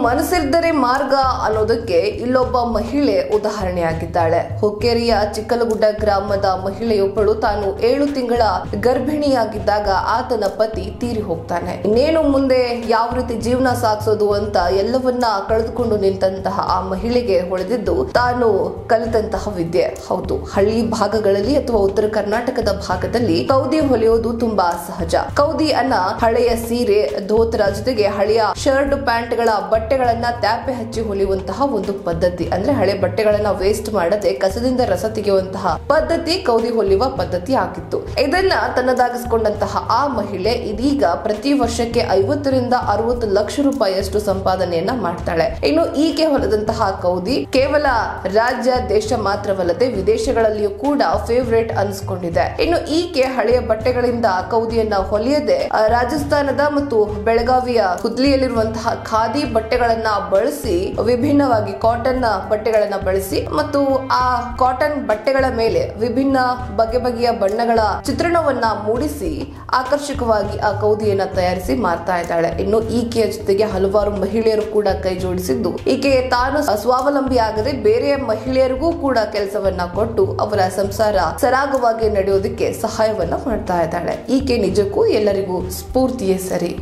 ಮನಸ್ಸಿದ್ದರೆ ಮಾರ್ಗ ಅನ್ನೋದಕ್ಕೆ ಇಲ್ಲೊಬ್ಬ ಮಹಿಳೆ ಉದಾಹರಣೆಯಾಗಿದ್ದಾಳೆ. ಹುಕ್ಕೇರಿಯ ಚಿಕ್ಕಲಗುಡ್ಡ ಗ್ರಾಮದ ಮಹಿಳೆಯೊಬ್ಬಳು ತಾನು 7 ತಿಂಗಳ ಗರ್ಭಿಣಿಯಾಗಿದ್ದಾಗ ಆತನ ಪತಿ ತೀರಿ ಹೋಗ್ತಾನೆ. ಇನ್ನೇನು ಮುಂದೆ ಯಾವ ರೀತಿ ಜೀವನ ಸಾಗಿಸೋದು ಅಂತ ಎಲ್ಲವನ್ನ ಕಳೆದುಕೊಂಡು ನಿಂತಹ ಆ ಮಹಿಳೆಗೆ ಹೊಳೆದಿದ್ದು ತಾನು ಕಲಿತಂತಹ ವಿದ್ಯೆ. ಹೌದು, ಹಳ್ಳಿ ಭಾಗಗಳಲ್ಲಿ ಅಥವಾ ಉತ್ತರ ಕರ್ನಾಟಕದ ಭಾಗದಲ್ಲಿ ಕೌದಿ ಹೊಲಿಯೋದು ತುಂಬಾ ಸಹಜ. ಕೌದಿ ಅನ್ನ ಹಳೆಯ ಸೀರೆ, ಧೋತರ ಜೊತೆಗೆ ಹಳೆಯ ಶರ್ಟ್, ಪ್ಯಾಂಟ್ ಗಳ ಬಟ್ಟೆಗಳನ್ನ ತ್ಯಾಪೆ ಹಚ್ಚಿ ಹೊಲಿಯುವಂತಹ ಒಂದು ಪದ್ಧತಿ. ಅಂದ್ರೆ ಹಳೆ ಬಟ್ಟೆಗಳನ್ನ ವೇಸ್ಟ್ ಮಾಡದೆ ಕಸದಿಂದ ರಸ ತೆಗೆಯುವಂತಹ ಪದ್ಧತಿ ಕೌದಿ ಹೊಲಿಯುವ ಪದ್ಧತಿ ಆಗಿತ್ತು. ಇದನ್ನ ತನ್ನದಾಗಿಸಿಕೊಂಡಂತಹ ಆ ಮಹಿಳೆ ಇದೀಗ ಪ್ರತಿ ವರ್ಷಕ್ಕೆ 50 ರಿಂದ 60 ಲಕ್ಷ ರೂಪಾಯಿಯಷ್ಟು ಸಂಪಾದನೆಯನ್ನ ಮಾಡ್ತಾಳೆ. ಇನ್ನು ಈಕೆ ಹೊಲದಂತಹ ಕೌದಿ ಕೇವಲ ರಾಜ್ಯ, ದೇಶ ಮಾತ್ರವಲ್ಲದೆ ವಿದೇಶಗಳಲ್ಲಿಯೂ ಕೂಡ ಫೇವರೇಟ್ ಅನಿಸ್ಕೊಂಡಿದೆ. ಇನ್ನು ಈಕೆ ಹಳೆಯ ಬಟ್ಟೆಗಳಿಂದ ಕೌದಿಯನ್ನ ಹೊಲಿಯದೆ ರಾಜಸ್ಥಾನದ ಮತ್ತು ಬೆಳಗಾವಿಯ ಹುದ್ಲಿಯಲ್ಲಿರುವಂತಹ ಖಾದಿ ಬಟ್ಟೆಗಳನ್ನ ಬಳಸಿ ವಿಭಿನ್ನವಾಗಿ ಕಾಟನ್ ಬಟ್ಟೆಗಳನ್ನ ಬಳಸಿ ಮತ್ತು ಆ ಕಾಟನ್ ಬಟ್ಟೆಗಳ ಮೇಲೆ ವಿಭಿನ್ನ ಬಗೆಯ ಬಣ್ಣಗಳ ಚಿತ್ರಣವನ್ನ ಮೂಡಿಸಿ ಆಕರ್ಷಕವಾಗಿ ಆ ಕೌದಿಯನ್ನ ತಯಾರಿಸಿ ಮಾರ್ತಾ ಇದ್ದಾಳೆ. ಇನ್ನು ಈಕೆಯ ಜೊತೆಗೆ ಹಲವಾರು ಮಹಿಳೆಯರು ಕೂಡ ಕೈ ಜೋಡಿಸಿದ್ದು ಈಕೆ ತಾನು ಸ್ವಾವಲಂಬಿ ಆಗದೆ ಬೇರೆ ಮಹಿಳೆಯರಿಗೂ ಕೂಡ ಕೆಲಸವನ್ನ ಕೊಟ್ಟು ಅವರ ಸಂಸಾರ ಸರಾಗವಾಗಿ ನಡೆಯೋದಕ್ಕೆ ಸಹಾಯವನ್ನ ಮಾಡ್ತಾ ಇದ್ದಾಳೆ. ಈಕೆ ನಿಜಕ್ಕೂ ಎಲ್ಲರಿಗೂ ಸ್ಫೂರ್ತಿಯೇ ಸರಿ.